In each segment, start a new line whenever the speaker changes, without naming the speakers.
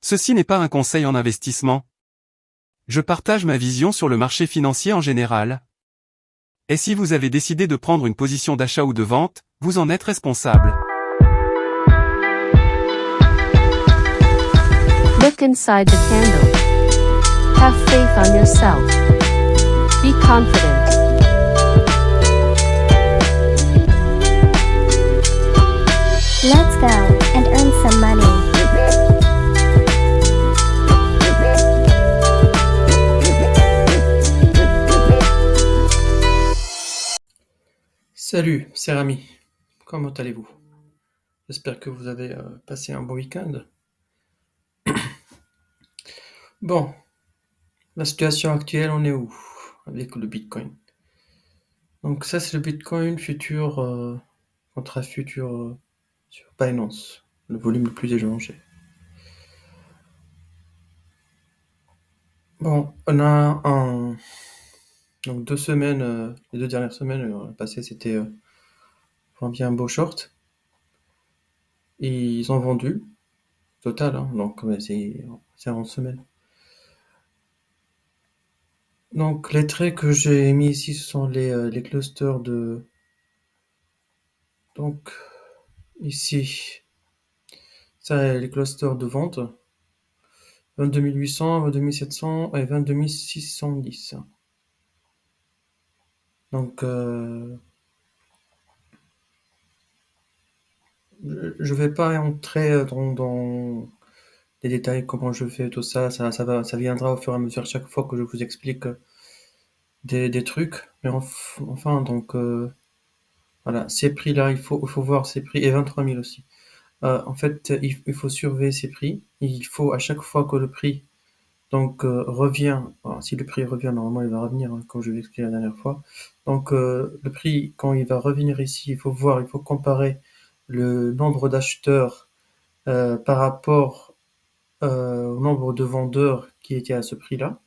Ceci n'est pas un conseil en investissement. Je partage ma vision sur le marché financier en général. Et si vous avez décidé de prendre une position d'achat ou de vente, vous en êtes responsable.
Look inside the candle. Have faith on yourself. Be confident.
Let's go and earn some money.
Salut, c'est Rami. Comment allez-vous? J'espère que vous avez passé un bon week-end. Bon, la situation actuelle, on est où avec le Bitcoin? Donc ça, c'est le Bitcoin futur, contrat futur sur Binance, le volume le plus échangé. Bon, on a donc 2 semaines, les 2 dernières semaines passées, c'était bien un beau short. Et ils ont vendu, total, hein, donc c'est en semaine. Donc les traits que j'ai mis ici, ce sont les clusters de... Donc ici, ça les clusters de vente, 22 800, 22 700 et 22 610. Donc je vais pas entrer dans les détails, comment je fais tout ça, ça viendra au fur et à mesure chaque fois que je vous explique des trucs. Mais enfin, donc voilà, ces prix-là, il faut voir ces prix, et 23 000 aussi. En fait, il faut surveiller ces prix. Il faut à chaque fois que le prix donc revient, alors, si le prix revient, normalement il va revenir, hein, comme je l'ai expliqué la dernière fois. Donc le prix, quand il va revenir ici, il faut voir, il faut comparer le nombre d'acheteurs par rapport au nombre de vendeurs qui étaient à ce prix-là.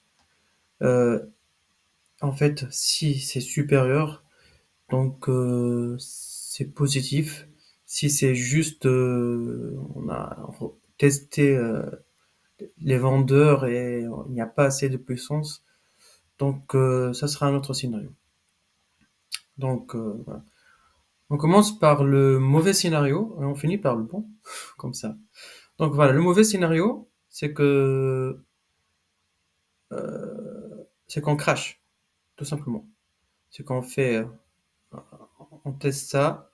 En fait, si c'est supérieur, donc c'est positif. Si c'est juste, on a testé les vendeurs et il n'y a pas assez de puissance, donc ça sera un autre scénario. Donc voilà. On commence par le mauvais scénario et on finit par le bon, comme ça. Donc voilà, le mauvais scénario, c'est qu'on crache, tout simplement. C'est qu'on fait, on teste ça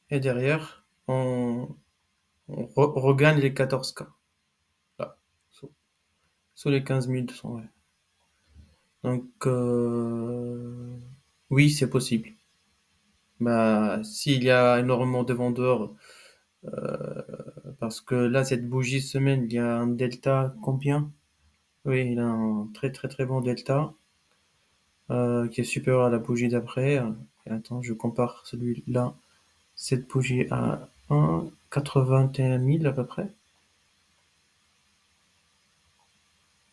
et derrière on regagne les 14K. Là, sous les 15 200, ouais. Donc oui, c'est possible. Bah, s'il y a énormément de vendeurs, parce que là, cette bougie semaine, il y a un delta combien? Oui, il a un très très très bon delta qui est supérieur à la bougie d'après. Et attends, je compare celui-là, cette bougie à 1,81 000 à peu près.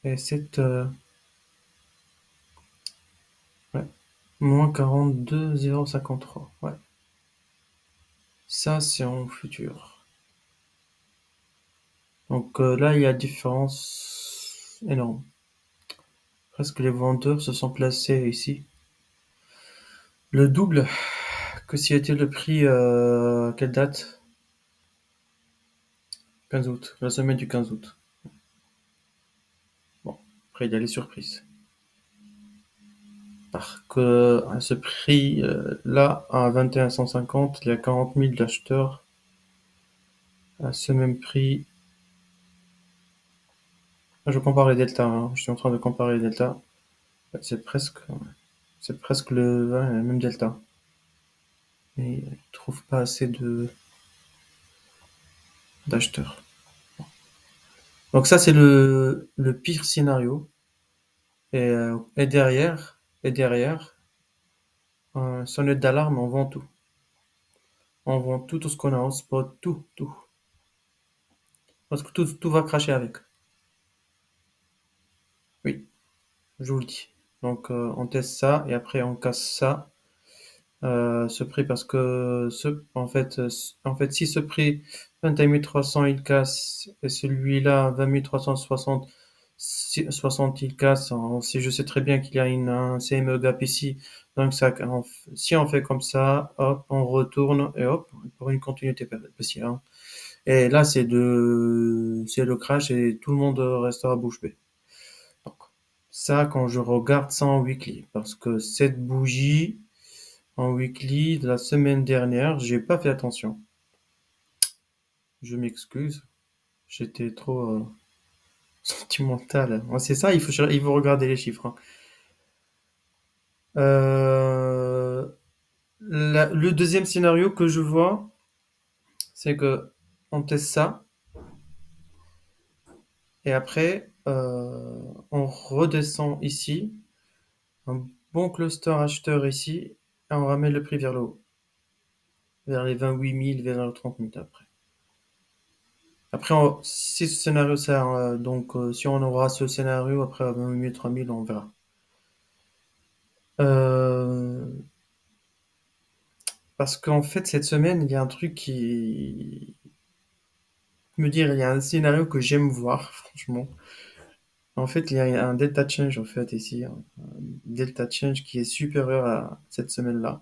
Et cette, ouais, moins 42,053. Ouais. Ça, c'est en futur. Donc là, il y a différence énorme. Presque les vendeurs se sont placés ici. Le double que s'y était le prix, quelle date? 15 août, la semaine du 15 août. Bon, après il y a les surprises. Parce que à ce prix là, à 21 150, il y a 40 000 d'acheteurs. À ce même prix, je compare les deltas, hein. Je suis en train de comparer les deltas. C'est presque le même delta. Mais je trouve pas assez d'acheteurs. Donc ça c'est le pire scénario. Et derrière, sonnette d'alarme, on vend tout. On vend tout ce qu'on a en spot, tout. Parce que tout va cracher avec. Oui, je vous le dis. Donc on teste ça et après on casse ça. Ce prix parce que en fait si ce prix 21 300 il casse, et celui-là 20 360 60 il casse. Je sais très bien qu'il y a un CME gap ici, donc si on fait comme ça, hop, on retourne et hop, pour une continuité baissière, hein. Et là c'est le crash et tout le monde restera bouche bée. Donc ça, quand je regarde ça en weekly, parce que cette bougie en weekly de la semaine dernière, j'ai pas fait attention. Je m'excuse, j'étais trop sentimental. Ouais, c'est ça, il faut regarder les chiffres, hein. Euh, le deuxième scénario que je vois, c'est que on teste ça et après on redescend ici, un bon cluster acheteur ici, et on ramène le prix vers le haut, vers les 28 000, vers les 30 000 après. Après, si ce scénario sert, si on aura ce scénario après 28 000, 3 000, on verra. Euh, Parce qu'en fait, cette semaine, il y a un truc qui me dire, il y a un scénario que j'aime voir, franchement. En fait, il y a un delta change, en fait, ici, hein. Un delta change qui est supérieur à cette semaine-là.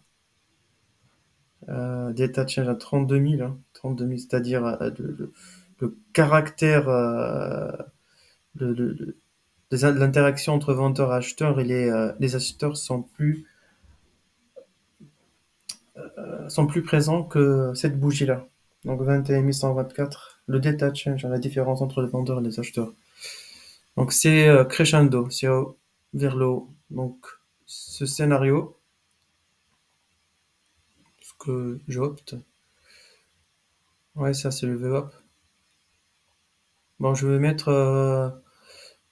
Delta change à 32 000, hein, 32 000, c'est-à-dire le caractère, l'interaction entre vendeur et acheteur, et les acheteurs sont plus présents que cette bougie-là. Donc 21 124, le delta change, la différence entre les vendeurs et les acheteurs. Donc c'est crescendo, c'est vers le haut. Donc ce scénario, ce que j'opte, ouais, ça c'est le VWAP. Bon, je vais mettre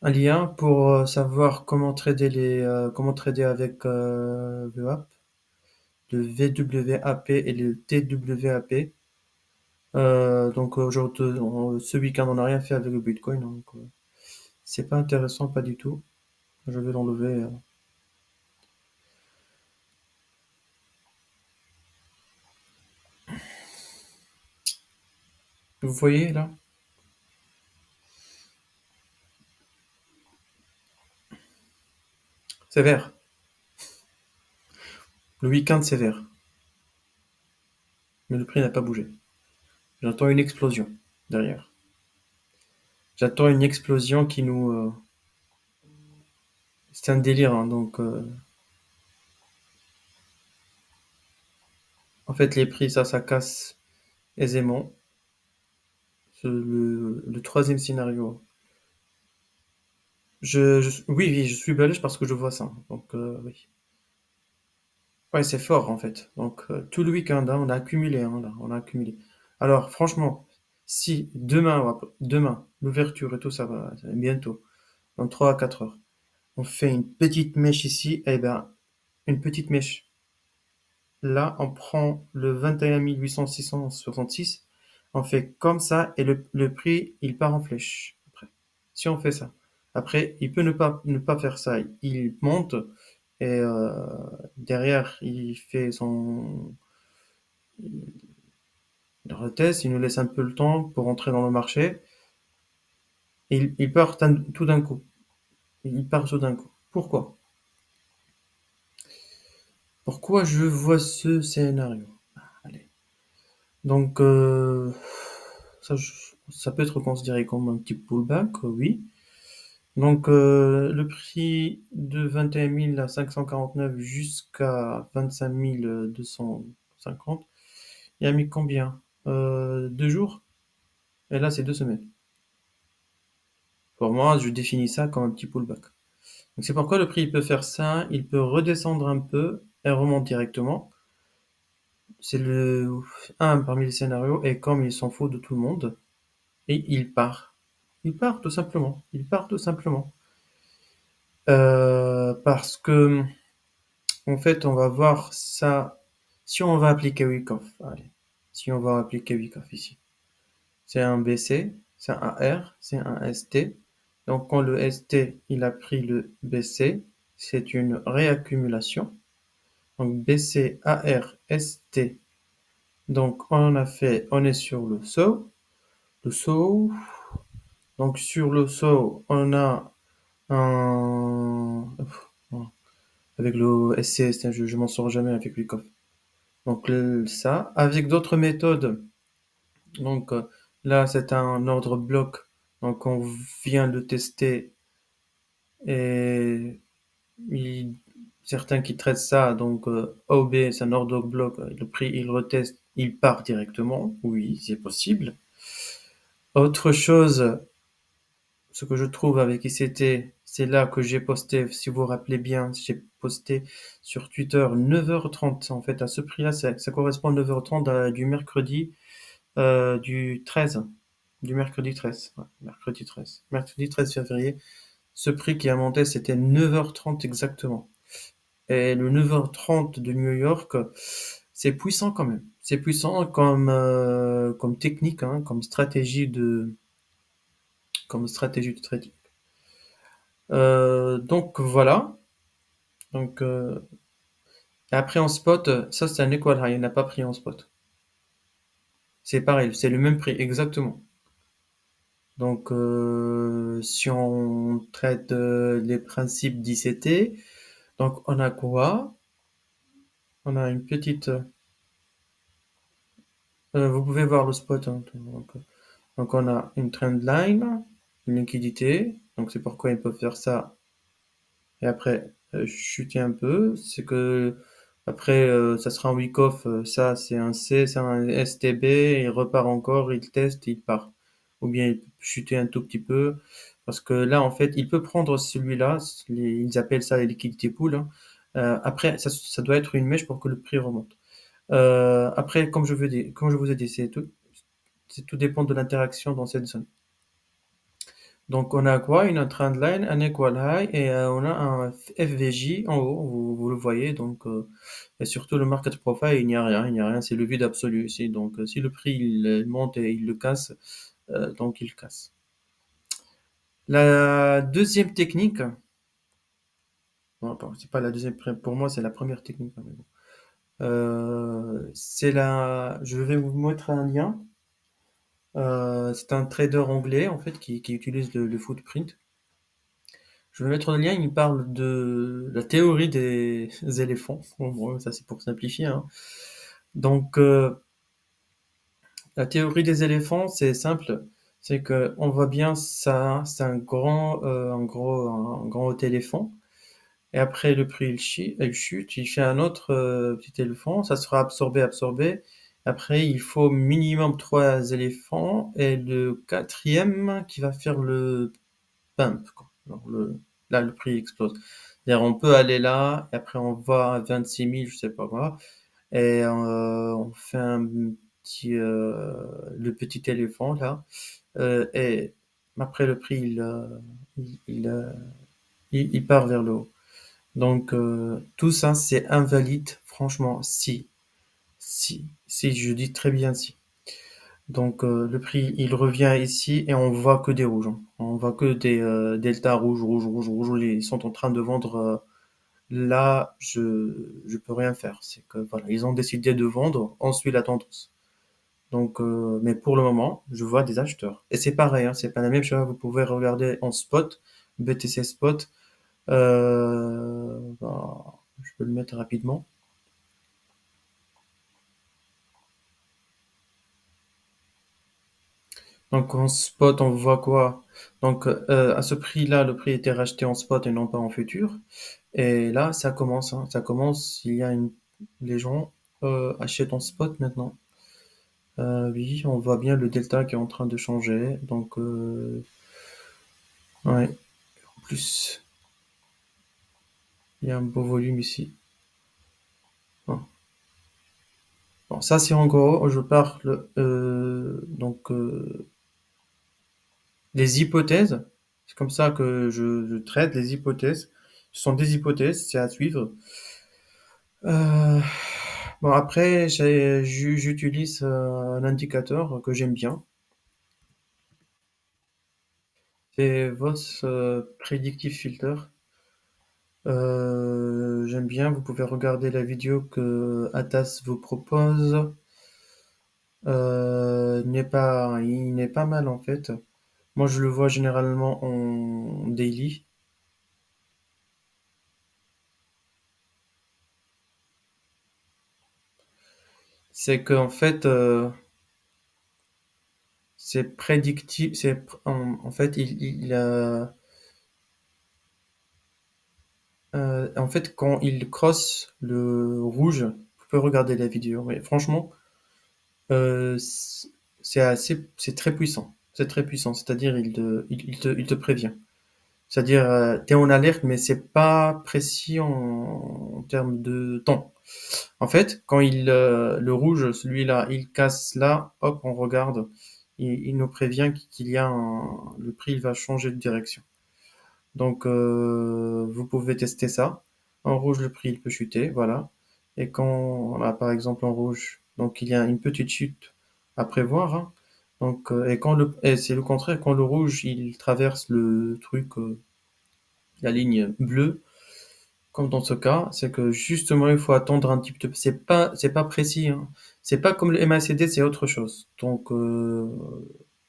un lien pour savoir comment trader avec VWAP, le VWAP et le TWAP. Donc aujourd'hui, ce week-end, on n'a rien fait avec le Bitcoin, donc c'est pas intéressant, pas du tout. Je vais l'enlever. Vous voyez là? C'est vert. Le week-end, c'est vert. Mais le prix n'a pas bougé. J'attends une explosion derrière. J'attends une explosion qui nous. C'est un délire, hein, donc. En fait, les prix, ça casse aisément. Le troisième scénario. Oui, oui, je suis belge parce que je vois ça. Donc, oui. Ouais, c'est fort en fait. Donc, tout le week-end, hein, on a accumulé, hein, là, on a accumulé. Alors, franchement, si demain, l'ouverture et tout ça va, bientôt, dans 3 à 4 heures, on fait une petite mèche ici, eh ben, une petite mèche. Là, on prend le 21 666, on fait comme ça, et le prix, il part en flèche. Après, si on fait ça. Après, il peut ne pas faire ça. Il monte, et derrière, il fait il reteste, il nous laisse un peu le temps pour entrer dans le marché, et il part tout d'un coup. Il part tout d'un coup. Pourquoi? Pourquoi je vois ce scénario? Allez. Donc, ça, ça peut être considéré comme un petit pullback, oui. Donc, le prix de 21 549 jusqu'à 25 250, il a mis combien? 2 jours? Et là, c'est 2 semaines. Pour moi, je définis ça comme un petit pullback. Donc, c'est pourquoi le prix il peut faire ça, il peut redescendre un peu et remonter directement. C'est un parmi les scénarios, et comme il s'en fout de tout le monde, et il part. Il part tout simplement. Il part tout simplement. Parce que, en fait, on va voir ça. Si on va appliquer Wyckoff, allez. Si on va appliquer Wyckoff ici. C'est un BC, c'est un R, c'est un ST. Donc, quand le ST, il a pris le BC, c'est une réaccumulation. Donc, BC, AR, ST. Donc, on est sur le saut. le saut. Donc sur le saut, on a un... Avec le SCS, je m'en sors jamais avec Wyckoff. Donc ça, avec d'autres méthodes. Donc là, c'est un ordre bloc. Donc on vient le tester et il- certains qui traitent ça, donc OB, c'est un ordre bloc. Le prix, il reteste, il part directement. Oui, c'est possible. Autre chose, ce que je trouve avec ICT, c'est là que j'ai posté, si vous vous rappelez bien, j'ai posté sur Twitter 9h30. En fait, à ce prix-là, ça correspond à 9h30 du mercredi du 13. Du mercredi 13. Ouais, mercredi 13. Mercredi 13 février. Ce prix qui a monté, c'était 9h30 exactement. Et le 9h30 de New York, c'est puissant quand même. C'est puissant comme technique, hein, comme stratégie de trading. Donc voilà. Donc et après en spot, ça c'est un equal high, il n'a pas pris en spot. C'est pareil, c'est le même prix exactement. Donc si on traite les principes d'ICT, donc on a quoi? On a une petite. Vous pouvez voir le spot, hein, donc on a une trend line, une liquidité. Donc c'est pourquoi ils peuvent faire ça et après chuter un peu. C'est que après ça sera un week off, ça c'est un C, c'est un STB, il repart encore, il teste, il part. Ou bien il peut chuter un tout petit peu. Parce que là en fait il peut prendre celui-là, ils appellent ça les liquidités pool, hein. Après ça doit être une mèche pour que le prix remonte. Après comme je vous ai dit, c'est tout dépend de l'interaction dans cette zone. Donc on a quoi? Une trendline, un equal high et on a un FVJ en haut, vous le voyez. Donc et surtout le market profile, il n'y a rien, c'est le vide absolu ici. Donc si le prix il monte et il le casse, donc il casse. La deuxième technique, bon, pardon, c'est pas la deuxième, pour moi c'est la première technique, hein, mais bon. Je vais vous mettre un lien. C'est un trader anglais en fait qui utilise le footprint. Je vais mettre le lien, il parle de la théorie des éléphants. Bon, ça c'est pour simplifier, hein. Donc, la théorie des éléphants, c'est simple. C'est que on voit bien ça, c'est un grand éléphant. Et après, le prix, il chute, il fait un autre petit éléphant. Ça sera absorbé. Après, il faut minimum trois éléphants. Et le quatrième qui va faire le pump, quoi. Alors, là, le prix explose. C'est-à-dire, on peut aller là, et après, on va à 26 000, je sais pas quoi, et on fait le petit éléphant, là, et après, le prix, il part vers le haut. Donc, tout ça, c'est invalide, franchement, si, je dis très bien si. Donc le prix, il revient ici et on voit que des rouges, hein. On voit que des delta rouges. Ils sont en train de vendre. Là, je peux rien faire. C'est que voilà, ils ont décidé de vendre. On suit la tendance. Donc, mais pour le moment, je vois des acheteurs. Et c'est pareil, hein, c'est pas la même chose. Vous pouvez regarder en spot, BTC spot. Je peux le mettre rapidement. Donc en spot, on voit quoi? Donc à ce prix-là, le prix était racheté en spot et non pas en futur. Et là, ça commence, hein, ça commence. Les gens achètent en spot maintenant. Oui, on voit bien le delta qui est en train de changer. Donc ouais, en plus, il y a un beau volume ici. Bon, bon, ça c'est en gros. Je parle donc les hypothèses. C'est comme ça que je traite les hypothèses. Ce sont des hypothèses, c'est à suivre. Euh, bon, après, j'utilise un indicateur que j'aime bien. C'est Voss Predictive Filter. J'aime bien. Vous pouvez regarder la vidéo que Atas vous propose. il n'est pas mal en fait. Moi, je le vois généralement en daily. C'est qu'en fait, c'est prédictible. En fait, en fait, quand il crosse le rouge, vous pouvez regarder la vidéo. Mais franchement, euh, c- c'est très puissant. C'est très puissant. C'est-à-dire, il te prévient. C'est-à-dire, t'es en alerte, mais c'est pas précis en termes de temps. En fait, quand le rouge, celui-là, il casse là, hop, on regarde, il nous prévient qu'il y a le prix, il va changer de direction. Donc, vous pouvez tester ça. En rouge, le prix, il peut chuter, voilà. Et quand, là, par exemple, en rouge, donc il y a une petite chute à prévoir, hein. Donc, et c'est le contraire, quand le rouge, il traverse le truc, la ligne bleue, comme dans ce cas, c'est que justement, il faut attendre un petit peu. C'est pas précis, hein. C'est pas comme le MACD, c'est autre chose. Donc,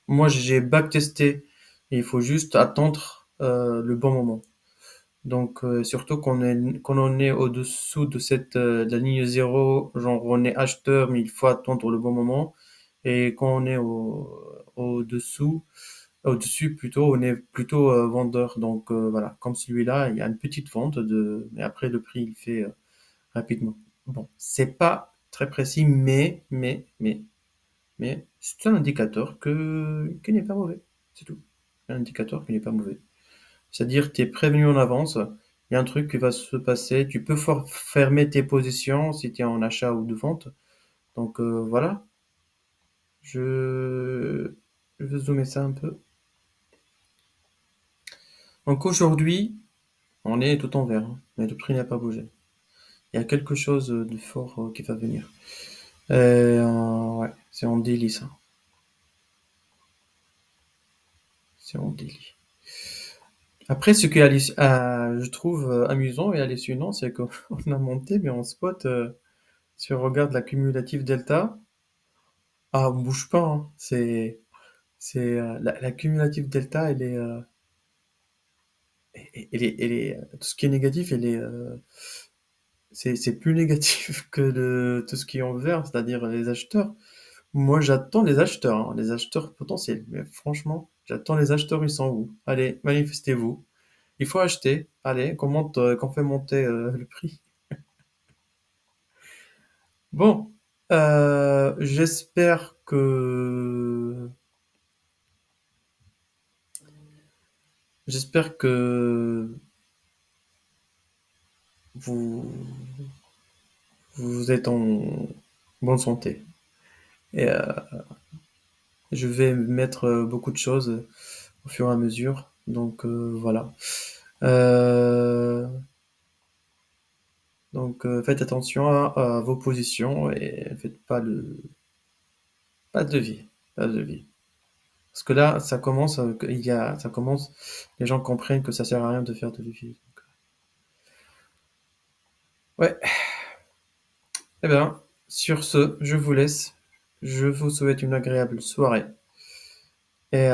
moi, j'ai backtesté. Et il faut juste attendre le bon moment. Donc, surtout quand on est au-dessous de de la ligne zéro, genre on est acheteur, mais il faut attendre le bon moment. Et quand on est au-dessous, au-dessus plutôt, on est plutôt vendeur. Donc voilà, comme celui-là, il y a une petite vente mais après le prix il fait rapidement. Bon, c'est pas très précis, mais c'est un indicateur qui n'est pas mauvais. C'est tout. Un indicateur qui n'est pas mauvais. C'est-à-dire, tu es prévenu en avance. Il y a un truc qui va se passer. Tu peux fermer tes positions si tu es en achat ou de vente. Donc voilà. Je, je vais zoomer ça un peu. Donc aujourd'hui, on est tout en vert, hein, mais le prix n'a pas bougé. Il y a quelque chose de fort qui va venir. Ouais, c'est en daily ça. C'est en daily. Après, ce que je trouve amusant et hallucinant, c'est qu'on a monté, mais on spot, si on regarde la cumulative delta, ah, on bouge pas, hein. La cumulative delta, tout ce qui est négatif, c'est plus négatif que tout ce qui est en vert, c'est-à-dire les acheteurs. Moi, j'attends les acheteurs, hein, les acheteurs potentiels. Mais franchement, j'attends les acheteurs, ils sont où? Allez, manifestez-vous. Il faut acheter. Allez, qu'on fait monter le prix. Bon, j'espère que vous, vous êtes en bonne santé. Et je vais mettre beaucoup de choses au fur et à mesure. Donc voilà. Euh, donc faites attention à vos positions et faites pas de levier, pas de levier. Parce que là, ça commence, les gens comprennent que ça sert à rien de faire de levier. Donc, ouais. Eh bien, sur ce, je vous laisse. Je vous souhaite une agréable soirée et